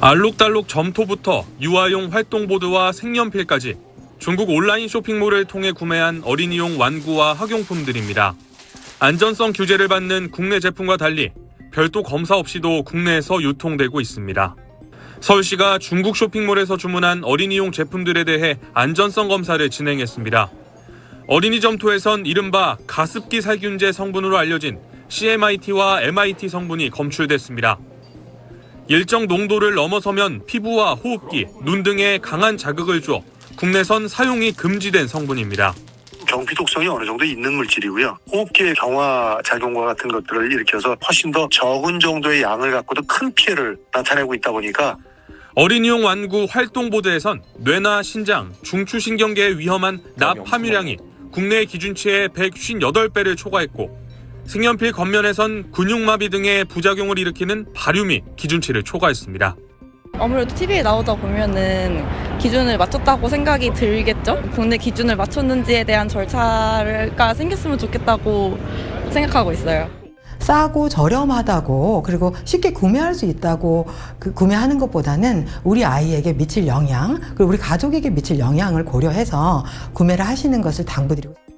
알록달록 점토부터 유아용 활동보드와 색연필까지 중국 온라인 쇼핑몰을 통해 구매한 어린이용玩구와 학용품들입니다. 안전성 규제를 받는 국내 제품과 달리 별도 검사 없이도 국내에서 유통되고 있습니다. 서울시가 중국 쇼핑몰에서 주문한 어린이용 제품들에 대해 안전성 검사를 진행했습니다. 어린이 점토에선 이른바 가습기 살균제 성분으로 알려진 CMIT와 MIT 성분이 검출됐습니다. 일정 농도를 넘어서면 피부와 호흡기, 눈 등에 강한 자극을 줘 국내선 사용이 금지된 성분입니다. 경피독성이 어느 정도 있는 물질이고요. 호흡기의 경화 작용과 같은 것들을 일으켜서 훨씬 더 적은 정도의 양을 갖고도 큰 피해를 나타내고 있다 보니까 어린이용 완구 활동보드에선 뇌나 신장, 중추신경계에 위험한 납 함유량이 국내 기준치의 158배를 초과했고 색연필 겉면에선 근육마비 등의 부작용을 일으키는 바륨이 기준치를 초과했습니다. 아무래도 TV에 나오다 보면은 기준을 맞췄다고 생각이 들겠죠? 국내 기준을 맞췄는지에 대한 절차가 생겼으면 좋겠다고 생각하고 있어요. 싸고 저렴하다고 그리고 쉽게 구매할 수 있다고 구매하는 것보다는 우리 아이에게 미칠 영향 그리고 우리 가족에게 미칠 영향을 고려해서 구매를 하시는 것을 당부드리고 있습니다.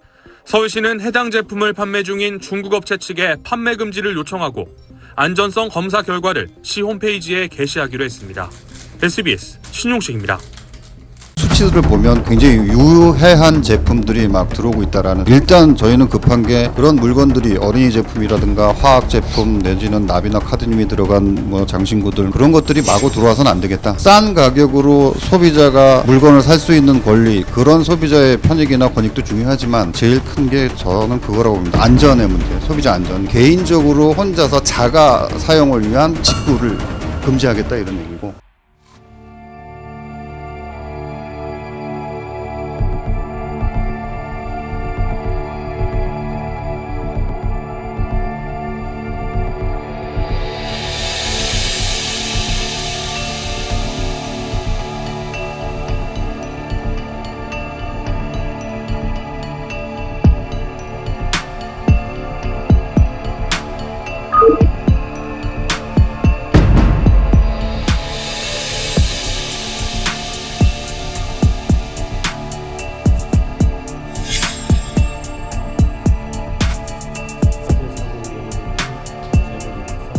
서울시는 해당 제품을 판매 중인 중국 업체 측에 판매 금지를 요청하고 안전성 검사 결과를 시 홈페이지에 게시하기로 했습니다. SBS 신용식입니다. 수치들을 보면 굉장히 유해한 제품들이 막 들어오고 있다라는. 일단 저희는 급한 게 그런 물건들이 어린이 제품이라든가 화학 제품 내지는 납이나 카드뮴이 들어간 뭐 장신구들 그런 것들이 마구 들어와서는 안 되겠다. 싼 가격으로 소비자가 물건을 살 수 있는 권리, 그런 소비자의 편익이나 권익도 중요하지만 제일 큰 게 저는 그거라고 봅니다. 안전의 문제, 소비자 안전. 개인적으로 혼자서 자가 사용을 위한 직구를 금지하겠다 이런 얘기고.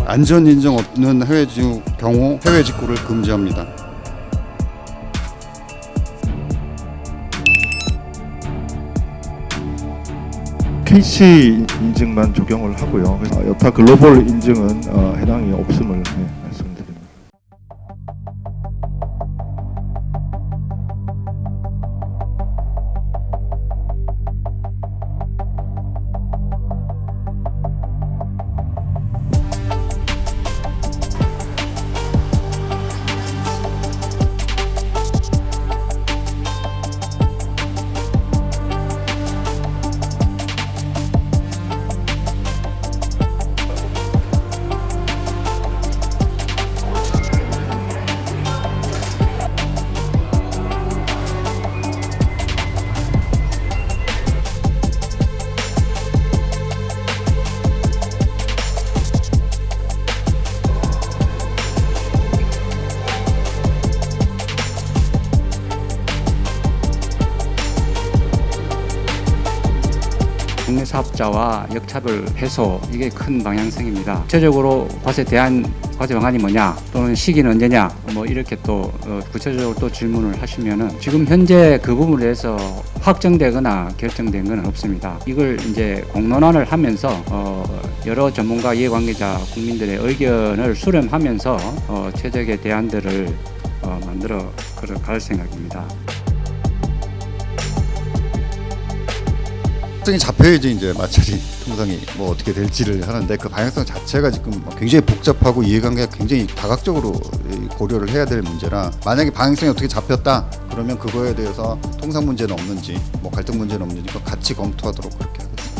안전 인증 없는 해외 경우 해외 직구를 금지합니다. KC 인증만 적용을 하고요. 그래서 여타 글로벌 인증은 해당이 없음을 말씀드립니다. 국내 사업자와 역차별 해소, 이게 큰 방향성입니다. 구체적으로 과세 대안 과세 방안이 뭐냐, 또는 시기는 언제냐, 뭐 이렇게 또 구체적으로 또 질문을 하시면은 지금 현재 그 부분에 대해서 확정되거나 결정된 건 없습니다. 이걸 이제 공론화를 하면서 여러 전문가, 이해관계자, 국민들의 의견을 수렴하면서 최적의 대안들을 만들어 갈 생각입니다. 방향성이 잡혀야지 이제 마찰이 통상이 뭐 어떻게 될지를 하는데 그 방향성 자체가 지금 굉장히 복잡하고 이해관계가 굉장히 다각적으로 고려를 해야 될 문제라, 만약에 방향성이 어떻게 잡혔다 그러면 그거에 대해서 통상 문제는 없는지 뭐 갈등 문제는 없는지 같이 검토하도록 그렇게 하겠습니다.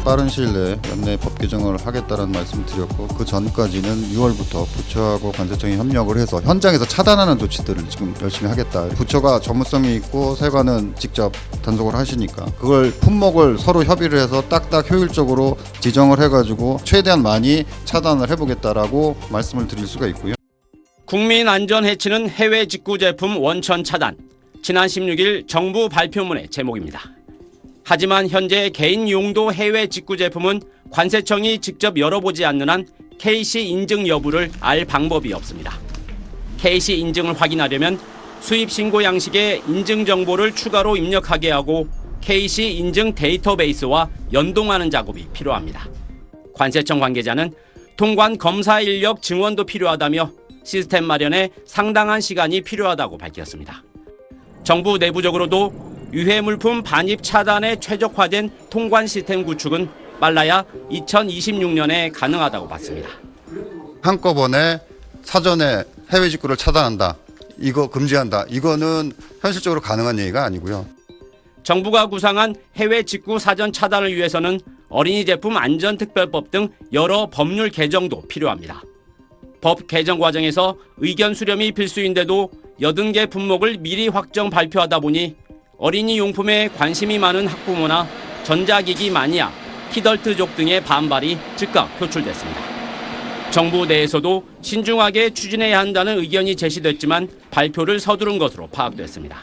빠른 시일 내에 연내 법 개정을 하겠다는 말씀을 드렸고 그 전까지는 6월부터 부처하고 관세청이 협력을 해서 현장에서 차단하는 조치들을 지금 열심히 하겠다. 부처가 전문성이 있고 세관은 직접 단속을 하시니까 그걸 품목을 서로 협의를 해서 딱딱 효율적으로 지정을 해가지고 최대한 많이 차단을 해보겠다라고 말씀을 드릴 수가 있고요. 국민 안전 해치는 해외 직구 제품 원천 차단. 지난 16일 정부 발표문의 제목입니다. 하지만 현재 개인 용도 해외 직구 제품은 관세청이 직접 열어보지 않는 한 KC 인증 여부를 알 방법이 없습니다. KC 인증을 확인하려면 수입 신고 양식에 인증 정보를 추가로 입력하게 하고 KC 인증 데이터베이스와 연동하는 작업이 필요합니다. 관세청 관계자는 통관 검사 인력 증원도 필요하다며 시스템 마련에 상당한 시간이 필요하다고 밝혔습니다. 정부 내부적으로도 유해 물품 반입 차단에 최적화된 통관 시스템 구축은 빨라야 2026년에 가능하다고 봤습니다. 한꺼번에 사전에 해외 직구를 차단한다. 이거 금지한다. 이거는 현실적으로 가능한 얘기가 아니고요. 정부가 구상한 해외 직구 사전 차단을 위해서는 어린이 제품 안전특별법 등 여러 법률 개정도 필요합니다. 법 개정 과정에서 의견 수렴이 필수인데도 80개 품목을 미리 확정 발표하다 보니 어린이 용품에 관심이 많은 학부모나 전자기기 마니아, 키덜트족 등의 반발이 즉각 표출됐습니다. 정부 내에서도 신중하게 추진해야 한다는 의견이 제시됐지만 발표를 서두른 것으로 파악됐습니다.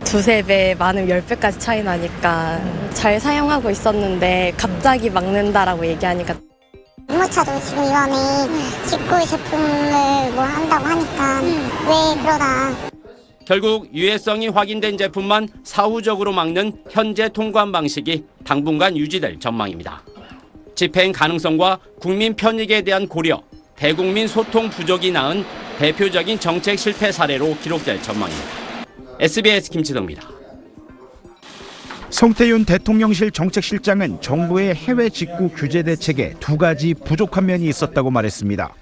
두세 배, 많으면 10배까지 차이 나니까 잘 사용하고 있었는데 갑자기 막는다라고 얘기하니까 유모차도 지금 이번에 직구 제품을 뭐 한다고 하니까 왜 그러나. 결국 유해성이 확인된 제품만 사후적으로 막는 현재 통관 방식이 당분간 유지될 전망입니다. 집행 가능성과 국민 편익에 대한 고려, 대국민 소통 부족이 낳은 대표적인 정책 실패 사례로 기록될 전망입니다. SBS 김치덕입니다. 송태윤 대통령실 정책실장은 정부의 해외 직구 규제 대책에 두 가지 부족한 면이 있었다고 말했습니다.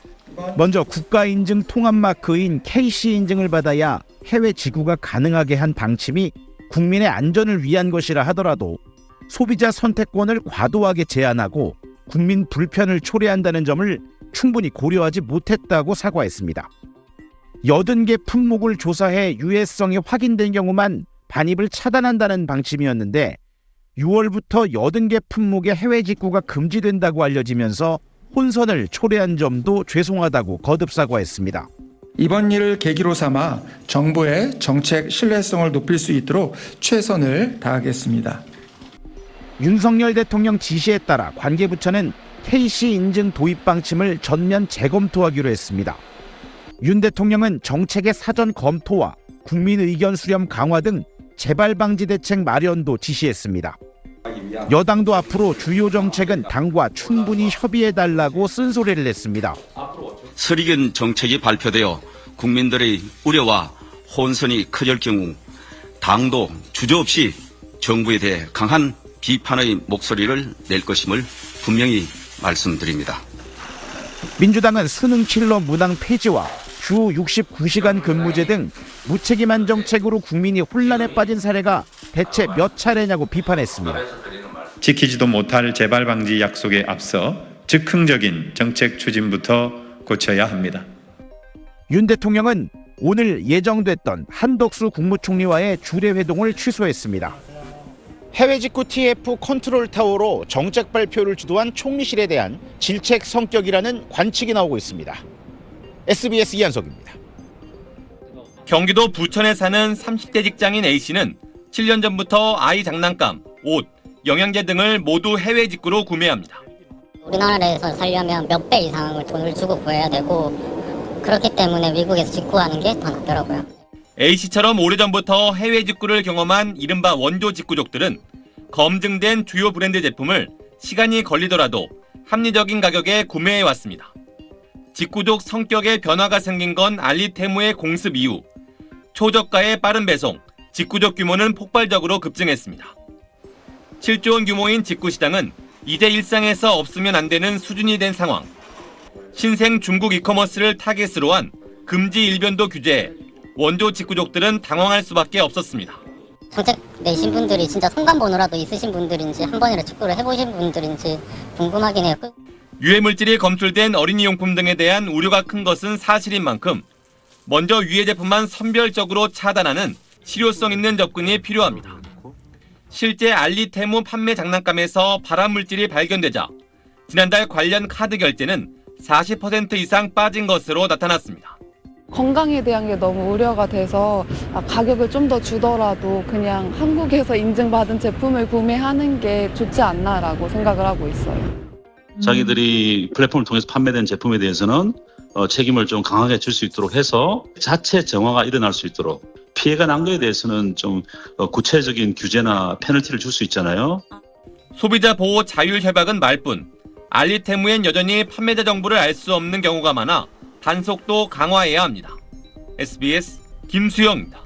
먼저 국가인증 통합마크인 KC 인증을 받아야 해외 직구가 가능하게 한 방침이 국민의 안전을 위한 것이라 하더라도 소비자 선택권을 과도하게 제한하고 국민 불편을 초래한다는 점을 충분히 고려하지 못했다고 사과했습니다. 80개 품목을 조사해 유해성이 확인된 경우만 반입을 차단한다는 방침이었는데 6월부터 80개 품목의 해외 직구가 금지된다고 알려지면서 혼선을 초래한 점도 죄송하다고 거듭 사과했습니다. 이번 일을 계기로 삼아 정부의 정책 신뢰성을 높일 수 있도록 최선을 다하겠습니다. 윤석열 대통령 지시에 따라 관계부처는 KC 인증 도입 방침을 전면 재검토하기로 했습니다. 윤 대통령은 정책의 사전 검토와 국민 의견 수렴 강화 등 재발 방지 대책 마련도 지시했습니다. 여당도 앞으로 주요 정책은 당과 충분히 협의해달라고 쓴소리를 냈습니다. 설익은 정책이 발표되어 국민들의 우려와 혼선이 커질 경우 당도 주저없이 정부에 대해 강한 비판의 목소리를 낼 것임을 분명히 말씀드립니다. 민주당은 수능 킬러 문항 폐지와 주 69시간 근무제 등 무책임한 정책으로 국민이 혼란에 빠진 사례가 대체 몇 차례냐고 비판했습니다. 지키지도 못할 재발 방지 약속에 앞서 즉흥적인 정책 추진부터 고쳐야 합니다. 윤 대통령은 오늘 예정됐던 한덕수 국무총리와의 주례 회동을 취소했습니다. 해외 직구 TF 컨트롤 타워로 정책 발표를 주도한 총리실에 대한 질책 성격이라는 관측이 나오고 있습니다. SBS 이한석입니다. 경기도 부천에 사는 30대 직장인 A씨는 7년 전부터 아이 장난감, 옷, 영양제 등을 모두 해외 직구로 구매합니다. 우리나라에서 살려면 몇 배 이상을 돈을 주고 구해야 되고 그렇기 때문에 미국에서 직구하는 게 더 낫더라고요. A씨처럼 오래전부터 해외 직구를 경험한 이른바 원조 직구족들은 검증된 주요 브랜드 제품을 시간이 걸리더라도 합리적인 가격에 구매해왔습니다. 직구족 성격에 변화가 생긴 건 알리테무의 공습 이후 초저가의 빠른 배송, 직구족 규모는 폭발적으로 급증했습니다. 7조 원 규모인 직구 시장은 이제 일상에서 없으면 안 되는 수준이 된 상황. 신생 중국 이커머스를 타겟으로 한 금지 일변도 규제에 원조 직구족들은 당황할 수밖에 없었습니다. 정책 내신 분들이 진짜 성관번호라도 있으신 분들인지 한 번이라도 직구를 해보신 분들인지 궁금하긴 해요. 유해물질이 검출된 어린이용품 등에 대한 우려가 큰 것은 사실인 만큼 먼저 유해 제품만 선별적으로 차단하는 실효성 있는 접근이 필요합니다. 실제 알리테무 판매 장난감에서 발암물질이 발견되자 지난달 관련 카드 결제는 40% 이상 빠진 것으로 나타났습니다. 건강에 대한 게 너무 우려가 돼서 가격을 좀 더 주더라도 그냥 한국에서 인증받은 제품을 구매하는 게 좋지 않나라고 생각을 하고 있어요. 자기들이 플랫폼을 통해서 판매된 제품에 대해서는 책임을 좀 강하게 줄 수 있도록 해서 자체 정화가 일어날 수 있도록 피해가 난 거에 대해서는 좀 구체적인 규제나 페널티를 줄 수 있잖아요. 소비자 보호 자율 협약은 말뿐 알리테무엔 여전히 판매자 정보를 알 수 없는 경우가 많아 단속도 강화해야 합니다. SBS 김수영입니다.